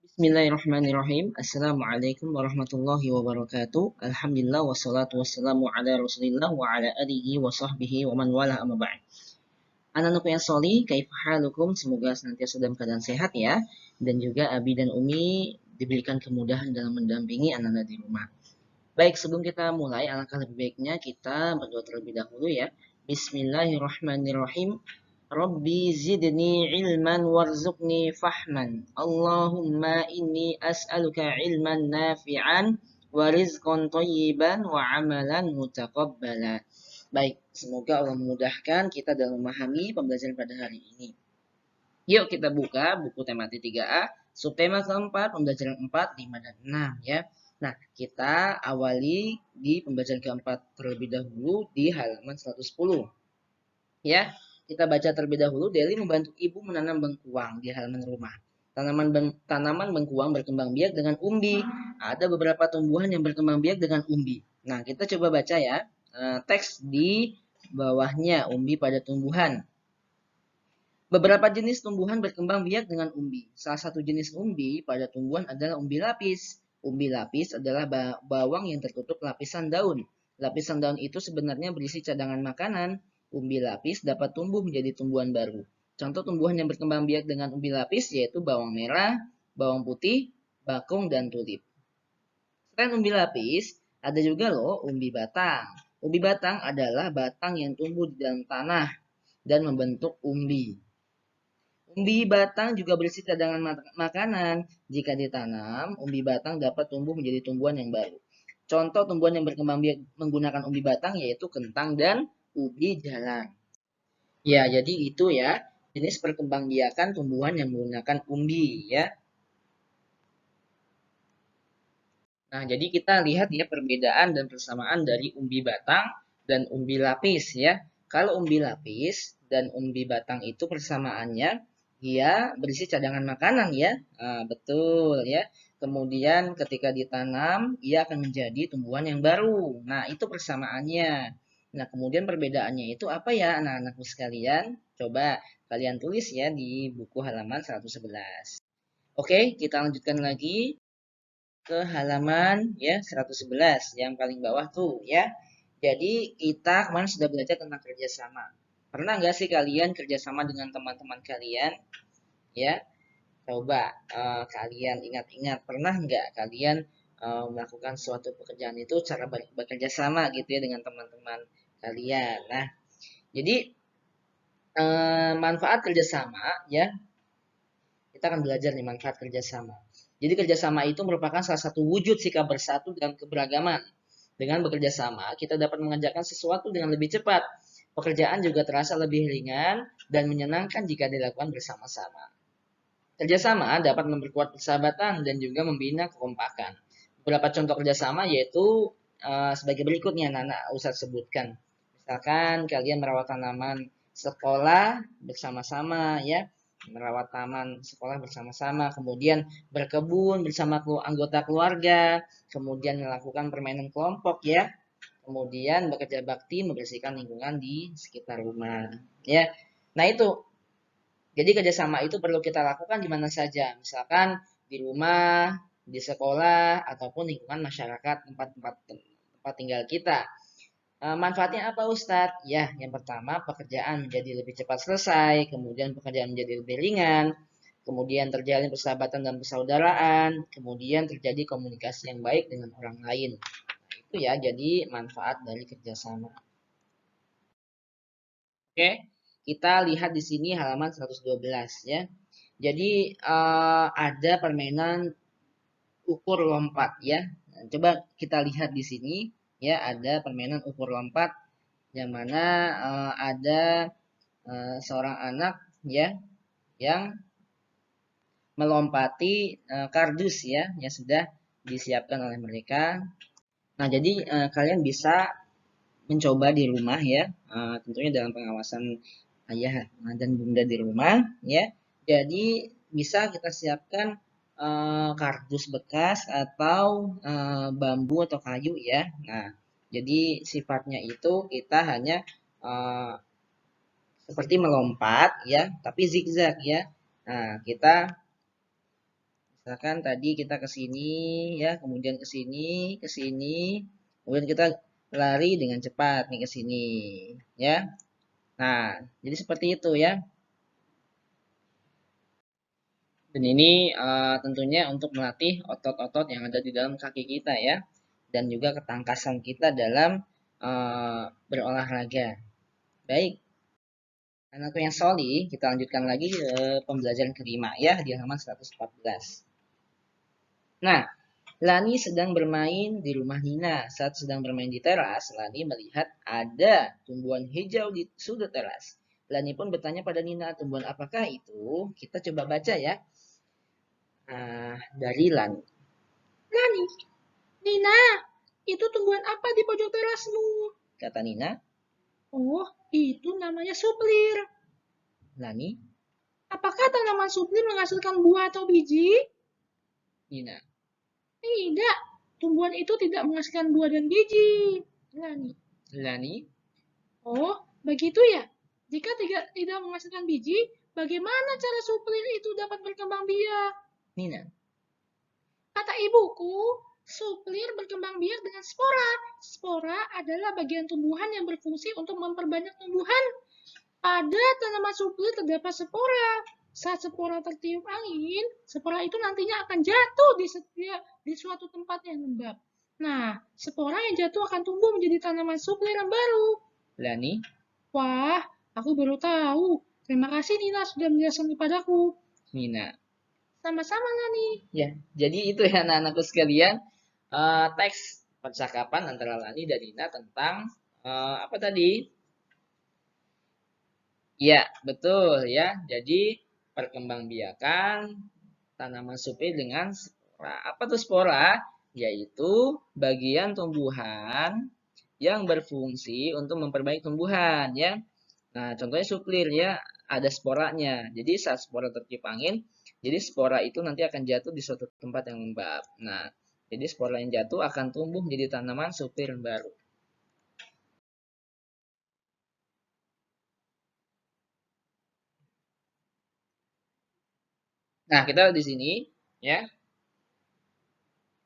Bismillahirrahmanirrahim. Assalamualaikum warahmatullahi wabarakatuh. Alhamdulillah wassalatu wassalamu ala Rasulillah wa ala alihi wa sahbihi wa man wala amma ba'd. Anak-anakku yang sholih, kaifa halukum? Semoga senantiasa dalam keadaan sehat ya. Dan juga Abi dan Umi diberikan kemudahan dalam mendampingi anak-anak di rumah. Baik, sebelum kita mulai, alangkah lebih baiknya kita berdoa terlebih dahulu ya. Bismillahirrahmanirrahim. Rabbi zidni ilman warzuqni fahman. Allahumma inni as'aluka ilman nafi'an wa rizqan thayyiban wa amalan mutaqabbala. Baik, semoga Allah memudahkan kita dalam memahami pembelajaran pada hari ini. Yuk kita buka buku tematik 3A, subtema keempat, pembelajaran 4, 5, dan 6 ya. Nah, kita awali di pembelajaran keempat terlebih dahulu di halaman 110. Ya, kita baca terlebih dahulu. Deli membantu ibu menanam bengkuang di halaman rumah. Tanaman bengkuang berkembang biak dengan umbi. Ada beberapa tumbuhan yang berkembang biak dengan umbi. Nah, kita coba baca ya. Teks di bawahnya, umbi pada tumbuhan. Beberapa jenis tumbuhan berkembang biak dengan umbi. Salah satu jenis umbi pada tumbuhan adalah umbi lapis. Umbi lapis adalah bawang yang tertutup lapisan daun. Lapisan daun itu sebenarnya berisi cadangan makanan. Umbi lapis dapat tumbuh menjadi tumbuhan baru. Contoh tumbuhan yang berkembang biak dengan umbi lapis yaitu bawang merah, bawang putih, bakung, dan tulip. Selain umbi lapis, ada juga loh umbi batang. Umbi batang adalah batang yang tumbuh di dalam tanah dan membentuk umbi. Umbi batang juga berisi cadangan makanan. Jika ditanam, umbi batang dapat tumbuh menjadi tumbuhan yang baru. Contoh tumbuhan yang berkembang biak menggunakan umbi batang yaitu kentang dan ubi jalar. Ya, jadi itu ya jenis perkembangbiakan tumbuhan yang menggunakan umbi ya. Nah, jadi kita lihat ya perbedaan dan persamaan dari umbi batang dan umbi lapis ya. Kalau umbi lapis dan umbi batang itu persamaannya dia berisi cadangan makanan ya. Nah, betul ya. Kemudian ketika ditanam ia akan menjadi tumbuhan yang baru. Nah, itu persamaannya. Nah, kemudian perbedaannya itu apa ya anak-anakku sekalian? Coba kalian tulis ya di buku halaman 111. Oke, kita lanjutkan lagi ke halaman ya 111 yang paling bawah tuh ya. Jadi kita kemarin sudah belajar tentang kerjasama. Pernah nggak sih kalian kerjasama dengan teman-teman kalian? Ya, coba kalian ingat-ingat pernah nggak kalian melakukan suatu pekerjaan itu cara bekerja sama gitu ya dengan teman-teman kalian. Nah, jadi manfaat kerjasama ya kita akan belajar nih manfaat kerjasama. Jadi kerjasama itu merupakan salah satu wujud sikap bersatu dalam keberagaman. Dengan bekerja sama, kita dapat mengerjakan sesuatu dengan lebih cepat. Pekerjaan juga terasa lebih ringan dan menyenangkan jika dilakukan bersama-sama. Kerjasama dapat memperkuat persahabatan dan juga membina kekompakan. Beberapa contoh kerjasama yaitu sebagai berikutnya Nana Ustaz sebutkan. Misalkan kalian merawat tanaman sekolah bersama-sama ya, merawat taman sekolah bersama-sama, kemudian berkebun bersama anggota keluarga, kemudian melakukan permainan kelompok ya, kemudian bekerja bakti membersihkan lingkungan di sekitar rumah ya. Nah itu jadi kerjasama itu perlu kita lakukan di mana saja, misalkan di rumah, di sekolah, ataupun lingkungan masyarakat tempat tinggal kita. Manfaatnya apa Ustadz? Ya, yang pertama pekerjaan menjadi lebih cepat selesai, kemudian pekerjaan menjadi lebih ringan, kemudian terjalin persahabatan dan persaudaraan, kemudian terjadi komunikasi yang baik dengan orang lain. Itu ya, jadi manfaat dari kerjasama. Oke, kita lihat di sini halaman 112 ya. Jadi ada permainan ukur lompat ya. Nah, coba kita lihat di sini ya ada permainan ukur lompat yang mana ada seorang anak ya yang melompati kardus ya yang sudah disiapkan oleh mereka. Nah, jadi kalian bisa mencoba di rumah ya, tentunya dalam pengawasan ayah dan bunda di rumah ya. Jadi bisa kita siapkan kardus bekas atau bambu atau kayu ya. Nah, jadi sifatnya itu kita hanya seperti melompat ya, tapi zigzag ya. Nah, kita Misalkan tadi kita ke sini ya, kemudian ke sini, kemudian kita lari dengan cepat nih ke sini ya. Nah, jadi seperti itu ya. Dan ini tentunya untuk melatih otot-otot yang ada di dalam kaki kita ya. Dan juga ketangkasan kita dalam berolahraga. Baik, anakku yang soli, kita lanjutkan lagi pembelajaran kelima ya di halaman 114. Nah, Lani sedang bermain di rumah Nina. Saat sedang bermain di teras, Lani melihat ada tumbuhan hijau di sudut teras. Lani pun bertanya pada Nina, tumbuhan apakah itu? Kita coba baca ya. Dari Lani. Lani, Nina, itu tumbuhan apa di pojok terasmu? Kata Nina. Oh, itu namanya suplir. Lani, apakah tanaman suplir menghasilkan buah atau biji? Nina, tidak, tumbuhan itu tidak menghasilkan buah dan biji. Lani, oh, begitu ya? Jika tidak menghasilkan biji, bagaimana cara suplir itu dapat berkembang biak? Nina, kata ibuku, suplir berkembang biak dengan spora. Spora adalah bagian tumbuhan yang berfungsi untuk memperbanyak tumbuhan. Pada tanaman suplir terdapat spora. Saat spora tertiup angin, spora itu nantinya akan jatuh di suatu tempat yang lembab. Nah, spora yang jatuh akan tumbuh menjadi tanaman suplir yang baru. Lani? Wah, aku baru tahu. Terima kasih Nina sudah menjelaskan kepadaku. Nina. Sama-sama Lani. Ya, jadi itu ya anak-anakku sekalian, teks percakapan antara Lani dan Nina tentang apa tadi? Ya, betul ya. Jadi perkembangbiakan tanaman suplir dengan spora. Apa tuh spora? Yaitu bagian tumbuhan yang berfungsi untuk memperbaiki tumbuhan ya. Nah, contohnya suplir ya, ada sporanya. Jadi saat spora tertiup angin, jadi spora itu nanti akan jatuh di suatu tempat yang lembab. Nah, jadi spora yang jatuh akan tumbuh menjadi tanaman suplir yang baru. Nah, kita di sini ya.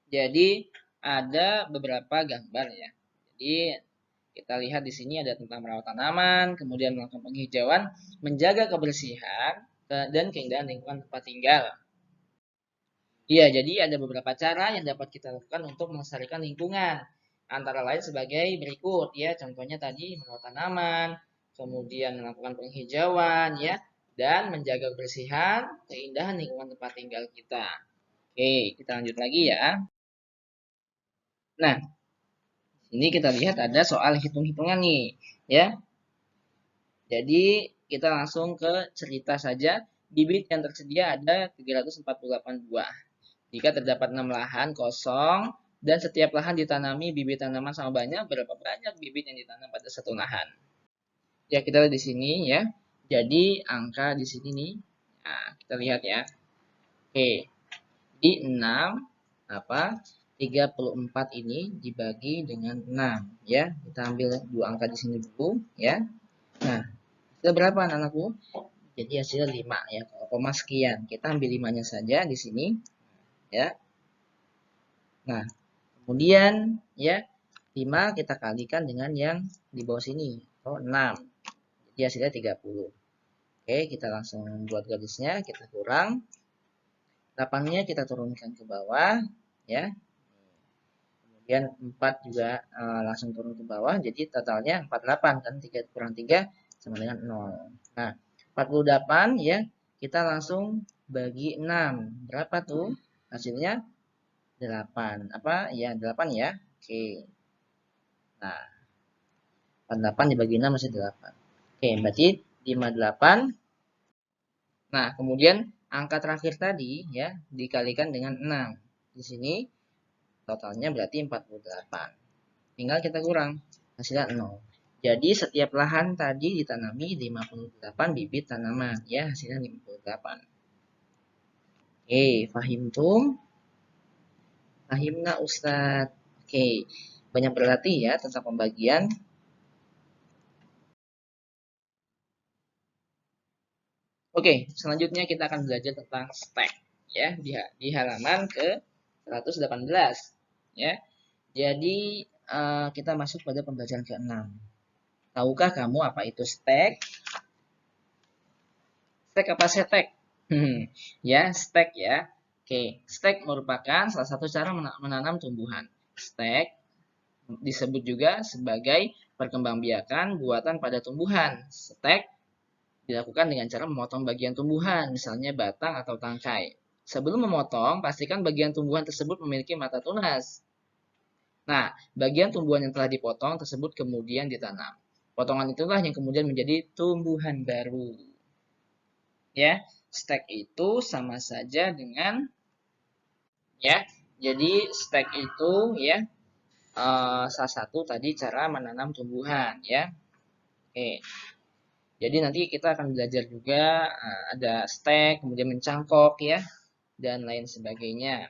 Jadi ada beberapa gambar ya. Jadi kita lihat di sini ada tentang merawat tanaman, kemudian melakukan penghijauan, menjaga kebersihan dan keindahan lingkungan tempat tinggal. Iya, jadi ada beberapa cara yang dapat kita lakukan untuk melestarikan lingkungan. Antara lain sebagai berikut ya, contohnya tadi merawat tanaman, kemudian melakukan penghijauan ya, dan menjaga kebersihan, keindahan lingkungan tempat tinggal kita. Oke, kita lanjut lagi ya. Nah, ini kita lihat ada soal hitung-hitungan nih, ya. Jadi kita langsung ke cerita saja. Bibit yang tersedia ada 348 buah. Jika terdapat 6 lahan kosong dan setiap lahan ditanami bibit tanaman sama banyak, berapa banyak bibit yang ditanam pada satu lahan? Ya, kita lihat di sini ya. Jadi angka di sini nih. Nah, kita lihat ya. Oke. Di 6 apa? 34 ini dibagi dengan 6 ya. Kita ambil dua angka di sini dulu ya. Nah, hasil berapa anak-anakku? Jadi hasilnya 5 ya, koma sekian. Kita ambil 5-nya saja di sini ya. Nah, kemudian ya 5 kita kalikan dengan yang di bawah sini, atau 6. Jadi hasilnya 30. Oke, kita langsung buat garisnya, kita kurang. 8-nya kita turunkan ke bawah ya. Kemudian 4 juga langsung turun ke bawah, jadi totalnya 48 kan, 3 kurang 3 sama dengan 0. Nah, 48 ya, kita langsung bagi 6. Berapa tuh? Hasilnya 8. Apa? Ya, 8 ya. Oke. Nah, 48 dibagi 6 masih 8. Oke, berarti 58. Nah, kemudian angka terakhir tadi ya dikalikan dengan 6. Di sini totalnya berarti 48. Tinggal kita kurang, hasilnya 0. Jadi setiap lahan tadi ditanami 58 bibit tanaman ya, hasilnya 58. Oke, fahimtum? Fahimna Ustadz. Oke, banyak berlatih ya tentang pembagian. Oke, selanjutnya kita akan belajar tentang stack ya di halaman ke 118 ya. Jadi kita masuk pada pembelajaran ke-6. Tahukah kamu apa itu stek? Stek apa setek? Ya, stek ya. Oke, stek merupakan salah satu cara menanam tumbuhan. Stek disebut juga sebagai perkembangbiakan buatan pada tumbuhan. Stek dilakukan dengan cara memotong bagian tumbuhan, misalnya batang atau tangkai. Sebelum memotong, pastikan bagian tumbuhan tersebut memiliki mata tunas. Nah, bagian tumbuhan yang telah dipotong tersebut kemudian ditanam. Potongan itulah yang kemudian menjadi tumbuhan baru. Ya, stek itu sama saja dengan ya. Jadi stek itu ya salah satu tadi cara menanam tumbuhan ya. Oke. Jadi nanti kita akan belajar juga ada stek, kemudian mencangkok ya dan lain sebagainya.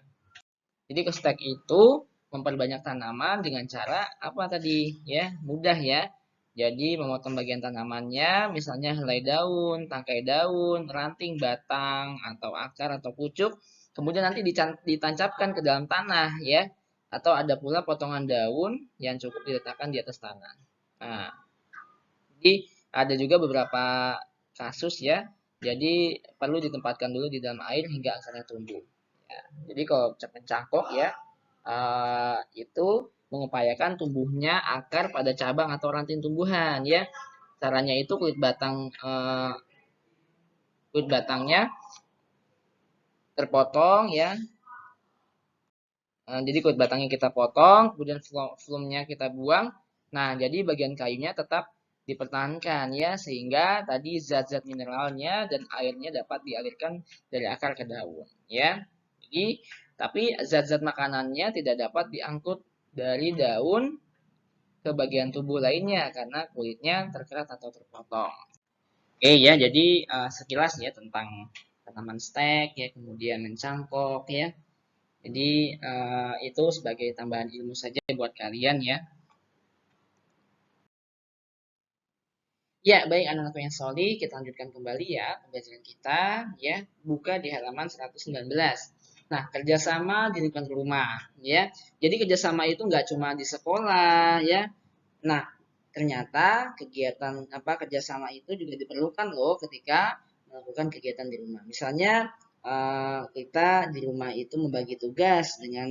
Jadi ke stek itu memperbanyak tanaman dengan cara apa tadi ya? Mudah ya. Jadi memotong bagian tanamannya, misalnya helai daun, tangkai daun, ranting, batang, atau akar atau pucuk, kemudian nanti ditancapkan ke dalam tanah ya. Atau ada pula potongan daun yang cukup diletakkan di atas tanah. Nah, jadi ada juga beberapa kasus ya. Jadi perlu ditempatkan dulu di dalam air hingga akarnya tumbuh. Ya, jadi kalau mencangkok ya itu mengupayakan tumbuhnya akar pada cabang atau ranting tumbuhan ya. Caranya itu kulit batangnya terpotong ya. Jadi kulit batangnya kita potong, kemudian flumnya kita buang. Nah, jadi bagian kayunya tetap dipertahankan ya, sehingga tadi zat-zat mineralnya dan airnya dapat dialirkan dari akar ke daun ya. Jadi, tapi zat-zat makanannya tidak dapat diangkut dari daun ke bagian tubuh lainnya karena kulitnya terkerat atau terpotong. Oke ya, jadi sekilas ya tentang tanaman stek ya, kemudian mencangkok ya. Jadi itu sebagai tambahan ilmu saja buat kalian ya. Ya, baik anak-anak yang solih, kita lanjutkan kembali ya pembelajaran kita ya. Buka di halaman 119. Nah, kerjasama di lingkungan rumah ya. Jadi kerjasama itu nggak cuma di sekolah ya. Nah, ternyata kegiatan kerjasama itu juga diperlukan loh ketika melakukan kegiatan di rumah. Misalnya kita di rumah itu membagi tugas dengan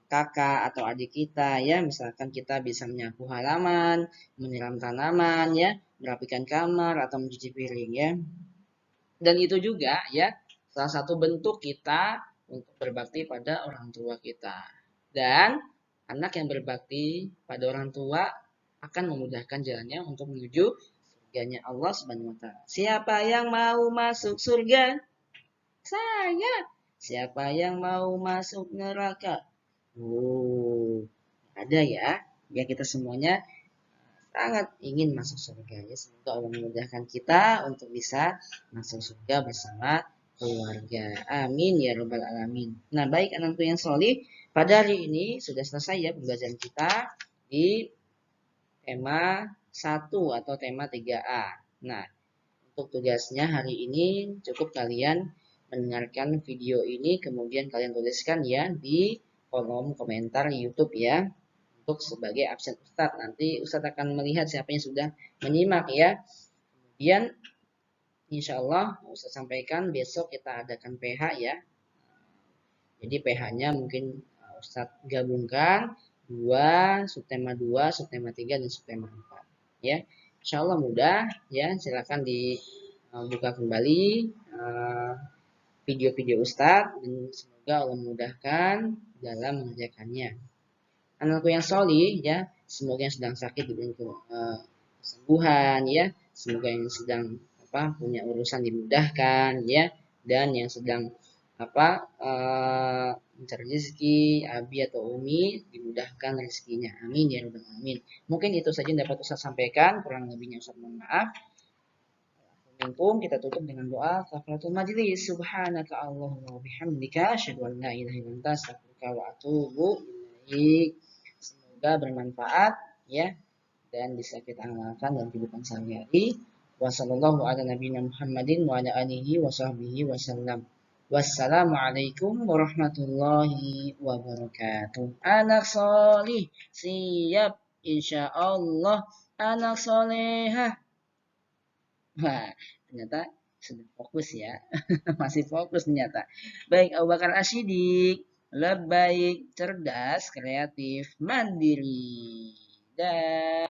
kakak atau adik kita ya, misalkan kita bisa menyapu halaman, menyiram tanaman ya, merapikan kamar atau mencuci piring ya. Dan itu juga ya salah satu bentuk kita untuk berbakti pada orang tua kita. Dan anak yang berbakti pada orang tua akan memudahkan jalannya untuk menuju surganya Allah Subhanahu wa taala. Siapa yang mau masuk surga? Saya. Siapa yang mau masuk neraka? Oh, ada ya. Ya kita semuanya sangat ingin masuk surga ya. Semoga Allah memudahkan kita untuk bisa masuk surga bersama keluarga. Amin ya robbal alamin. Nah, baik anakku yang solih, pada hari ini sudah selesai ya pembelajaran kita di tema 1 atau tema 3A. Nah, untuk tugasnya hari ini cukup kalian mendengarkan video ini, kemudian kalian tuliskan ya di kolom komentar YouTube ya, untuk sebagai absen Ustadz. Nanti Ustadz akan melihat siapa yang sudah menyimak ya. Kemudian insya Allah Ustadz sampaikan besok kita adakan PH ya. Jadi PH-nya mungkin Ustadz gabungkan 2, subtema 2, subtema 3, dan subtema 4 ya. Insya Allah mudah ya. Silakan dibuka kembali video-video Ustadz dan semoga Allah memudahkan dalam mengerjakannya. Anakku yang solih ya, semoga yang sedang sakit diberi kesembuhan ya, semoga yang sedang punya urusan dimudahkan ya, dan yang sedang mencari rezeki, abi atau umi dimudahkan rezekinya. Amin ya rabbal alamin. Mungkin itu saja yang dapat Ustaz sampaikan, kurang lebihnya Ustaz mohon maaf. Kita tutup dengan doa kafaratul majlis. Subhanaka Allahumma wa bihamdika asyhadu an la ilaha illa anta astaghfiruka wa atubu ilaik. Semoga bermanfaat ya dan bisa kita amalkan dalam kehidupan sehari-hari. Wassallallahu ala nabiyina Muhammadin wa ala alihi wa sahbihi wasallam. Wassalamualaikum warahmatullahi wabarakatuh. Anak solih, siap. Insya Allah, anak solehah. Wah, ternyata sudah fokus ya. Masih fokus ternyata. Baik, Abu Bakar Asyidik. Lebih cerdas, kreatif, mandiri. Dan